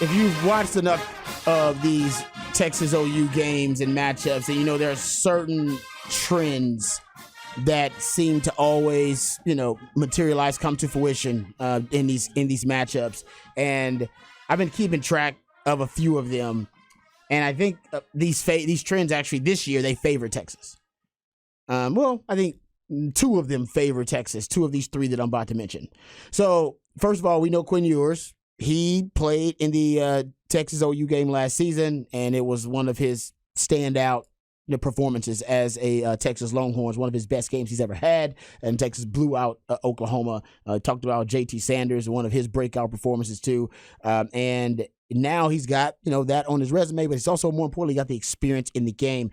if you've watched enough of these Texas OU games and matchups, and there are certain trends that seem to always, materialize, come to fruition in these matchups. And I've been keeping track of a few of them, and I think these trends actually this year they favor Texas. I think two of them favor Texas. Two of these three that I'm about to mention. So first of all, we know Quinn Ewers. He played in the Texas OU game last season, and it was one of his standout performances as a Texas Longhorns, one of his best games he's ever had. And Texas blew out Oklahoma. Talked about JT Sanders, one of his breakout performances too. And now he's got that on his resume, but he's also more importantly got the experience in the game.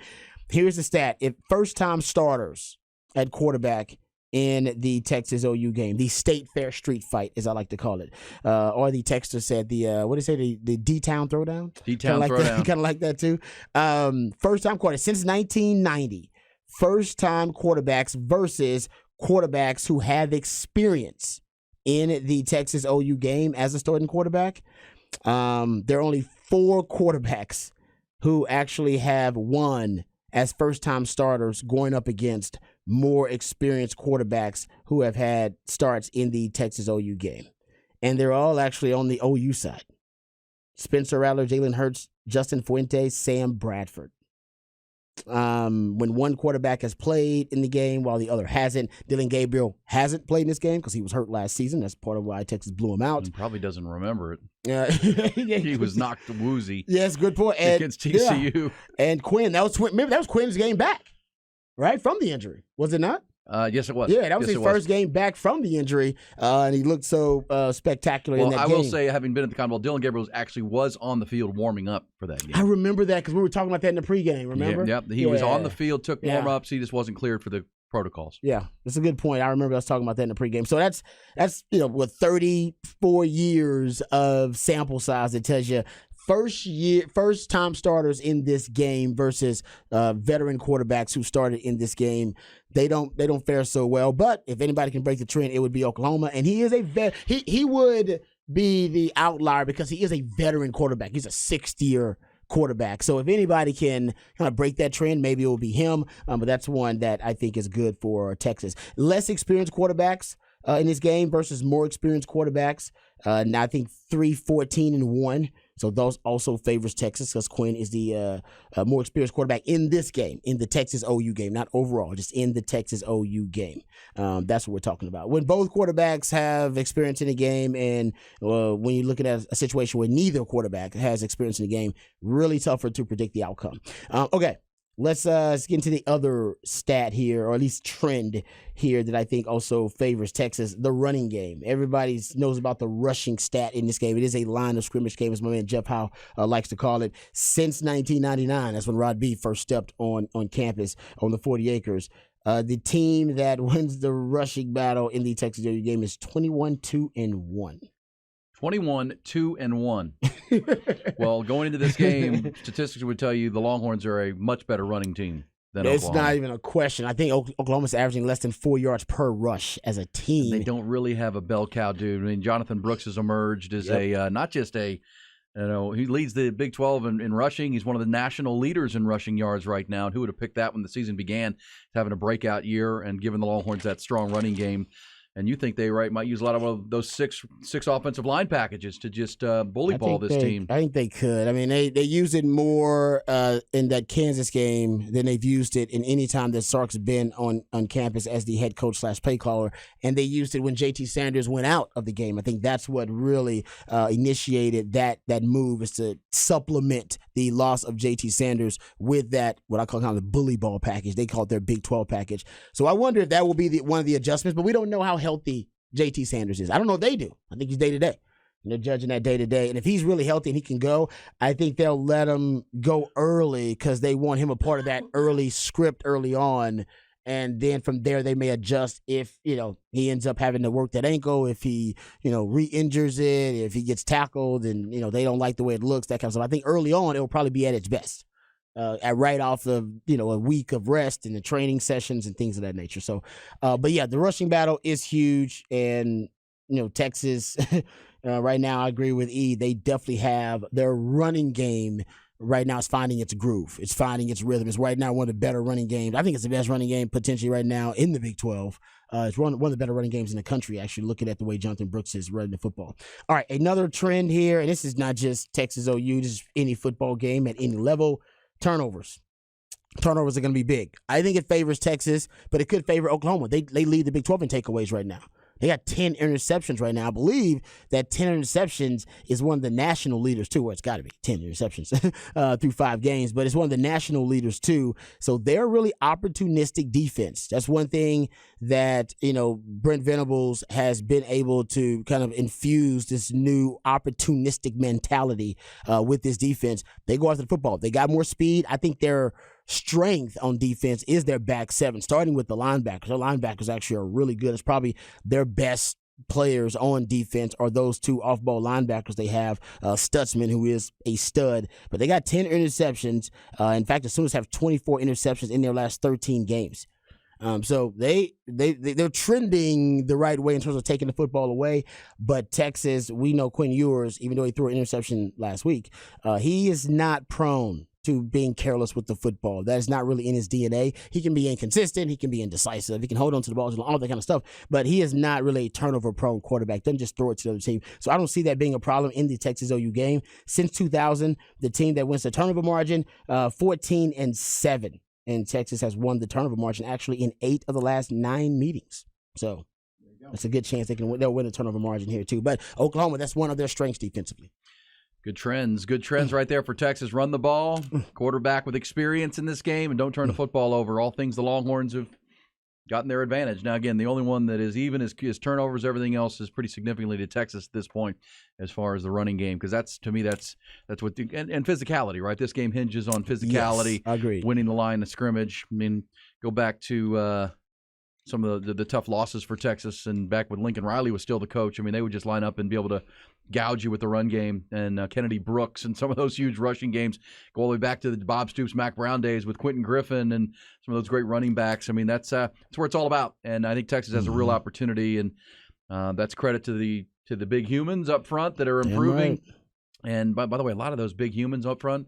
Here's the stat: if first-time starters at quarterback in the Texas OU game, the State Fair Street Fight, as I like to call it, or the texter said what did he say, the D-Town Throwdown? D-Town Throwdown. Kind of like that too. First-time quarterback since 1990. First-time quarterbacks versus quarterbacks who have experience in the Texas OU game as a starting quarterback. There are only 4 quarterbacks who actually have won as first-time starters going up against more experienced quarterbacks who have had starts in the Texas OU game. And they're all actually on the OU side. Spencer Rattler, Jalen Hurts, Justin Fuentes, Sam Bradford. When one quarterback has played in the game while the other hasn't, Dylan Gabriel hasn't played in this game because he was hurt last season. That's part of why Texas blew him out. He probably doesn't remember it. Yeah. He was knocked woozy. Yes, good point. Against TCU. Yeah. And Quinn, remember that was Quinn's game back, right, from the injury, was it not? Yes, it was. Yeah, that was his first game back from the injury, and he looked so spectacular in that game. I will say, having been at the Cotton Bowl, Dylan Gabriel was on the field warming up for that game. I remember that because we were talking about that in the pregame, remember? Yep, he was on the field, took warm-ups. He just wasn't cleared for the protocols. Yeah, that's a good point. I remember us talking about that in the pregame. So that's with 34 years of sample size, it tells you first time starters in this game versus veteran quarterbacks who started in this game. They don't fare so well. But if anybody can break the trend, it would be Oklahoma. And he is he would be the outlier because he is a veteran quarterback. He's a 6th-year quarterback. So if anybody can kind of break that trend, maybe it will be him. But that's one that I think is good for Texas. Less experienced quarterbacks in this game versus more experienced quarterbacks. Now I think 3-14-1. So those also favors Texas because Quinn is the more experienced quarterback in this game, in the Texas OU game, not overall, just in the Texas OU game. That's what we're talking about. When both quarterbacks have experience in the game, and when you look at a situation where neither quarterback has experience in the game, really tougher to predict the outcome. Okay. Let's get into the other stat here, or at least trend here that I think also favors Texas, the running game. Everybody knows about the rushing stat in this game. It is a line of scrimmage game, as my man Jeff Howe likes to call it. Since 1999, that's when Rod B first stepped on campus on the 40 acres. The team that wins the rushing battle in the Texas OU game is 21-2-1. 21-2-1. Well, going into this game, statistics would tell you the Longhorns are a much better running team than Oklahoma. It's not even a question. I think Oklahoma's averaging less than 4 yards per rush as a team. And they don't really have a bell cow dude. I mean, Jonathan Brooks has emerged as not just he leads the Big 12 in rushing. He's one of the national leaders in rushing yards right now. And who would have picked that when the season began, having a breakout year and giving the Longhorns that strong running game. And you think they might use a lot of those six offensive line packages to just bully ball this team. I think they could. I mean, they used it more in that Kansas game than they've used it in any time that Sark's been on campus as the head coach / play caller. And they used it when JT Sanders went out of the game. I think that's what really initiated that move, is to supplement the loss of JT Sanders with that, what I call kind of the bully ball package. They call it their Big 12 package. So I wonder if that will be one of the adjustments, but we don't know how healthy JT Sanders is. I don't know if they do. I think he's day-to-day. And they're judging that day-to-day. And if he's really healthy and he can go, I think they'll let him go early because they want him a part of that early script early on. And then from there, they may adjust if, he ends up having to work that ankle, if he, re-injures it, if he gets tackled and, they don't like the way it looks, that kind of stuff. I think early on, it'll probably be at its best. Right off of, a week of rest and the training sessions and things of that nature. So, but yeah, the rushing battle is huge. And, Texas, right now, I agree with E. They definitely have their running game right now is finding its groove. It's finding its rhythm. It's right now one of the better running games. I think it's the best running game potentially right now in the Big 12. It's one of the better running games in the country, actually, looking at the way Jonathan Brooks is running the football. All right, another trend here, and this is not just Texas OU, this is any football game at any level, turnovers. Turnovers are going to be big. I think it favors Texas, but it could favor Oklahoma. They lead the Big 12 in takeaways right now. They got 10 interceptions right now. I believe that 10 interceptions is one of the national leaders, too. Well, it's got to be 10 interceptions through 5 games, but it's one of the national leaders, too. So they're really opportunistic defense. That's one thing that, Brent Venables has been able to kind of infuse this new opportunistic mentality with this defense. They go after the football. They got more speed. I think their strength on defense is their back seven, starting with the linebackers. Their linebackers actually are really good. It's probably their best players on defense are those 2 off-ball linebackers they have, Stutzman, who is a stud. But they got 10 interceptions. In fact, the Sooners have 24 interceptions in their last 13 games. So they're trending the right way in terms of taking the football away. But Texas, we know Quinn Ewers, even though he threw an interception last week, he is not prone to being careless with the football. That is not really in his DNA. He can be inconsistent. He can be indecisive. He can hold on to the ball, all that kind of stuff. But he is not really a turnover-prone quarterback. Doesn't just throw it to the other team. So I don't see that being a problem in the Texas OU game. Since 2000, the team that wins the turnover margin, 14-7. And Texas has won the turnover margin actually in 8 of the last 9 meetings. So it's a good chance they'll win the turnover margin here too. But Oklahoma, that's one of their strengths defensively. Good trends right there for Texas. Run the ball, quarterback with experience in this game, and don't turn the football over. All things the Longhorns have gotten their advantage. Now, again, the only one that is even is turnovers. Everything else is pretty significantly to Texas at this point as far as the running game, because that's what and physicality, right? This game hinges on physicality. Yes, I agree. Winning the line of scrimmage. I mean, go back to some of the tough losses for Texas, and back when Lincoln Riley was still the coach. I mean, they would just line up and be able to gouge you with the run game, and Kennedy Brooks and some of those huge rushing games go all the way back to the Bob Stoops, Mac Brown days with Quentin Griffin and some of those great running backs. I mean, that's where it's all about, and I think Texas has a real opportunity, and that's credit to the big humans up front that are improving. Right. And by the way, a lot of those big humans up front,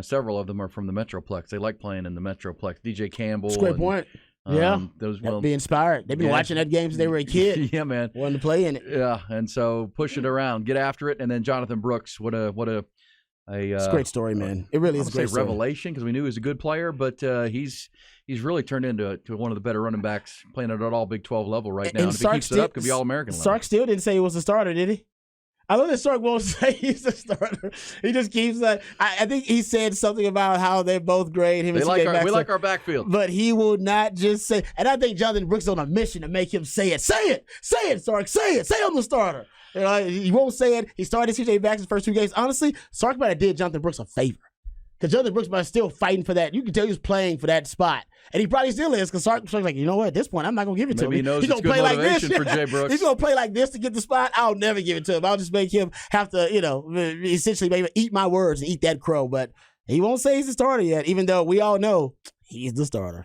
several of them are from the Metroplex. They like playing in the Metroplex. DJ Campbell. That's a great point. Be inspired. They've been watching that game since they were a kid. Yeah, man. Wanted to play in it. Yeah, and so push it around, get after it, and then Jonathan Brooks. What a it's a great story, man. It really is a great story. Revelation, because we knew he was a good player, but he's really turned into one of the better running backs playing at all Big 12 level right now. And if he keeps it up, could be All-American level. Sark still didn't say he was a starter, did he? I love that Sark won't say he's a starter. He just keeps that. I think he said something about how they're both great. We like our backfield. But he will not just say. And I think Jonathan Brooks is on a mission to make him say it. Say it, Sark. Say it. Say I'm the starter. He won't say it. He started C.J. Baxter's first 2 games. Honestly, Sark might have did Jonathan Brooks a favor. Because Jonathan Brooks was still fighting for that. You can tell he was playing for that spot. And he probably still is, because Sark's like, you know what, at this point, I'm not going to give it to him. He knows it's good motivation for Jay Brooks. He's going to play like this to get the spot. I'll never give it to him. I'll just make him have to, essentially maybe eat my words and eat that crow. But he won't say he's the starter yet, even though we all know he's the starter.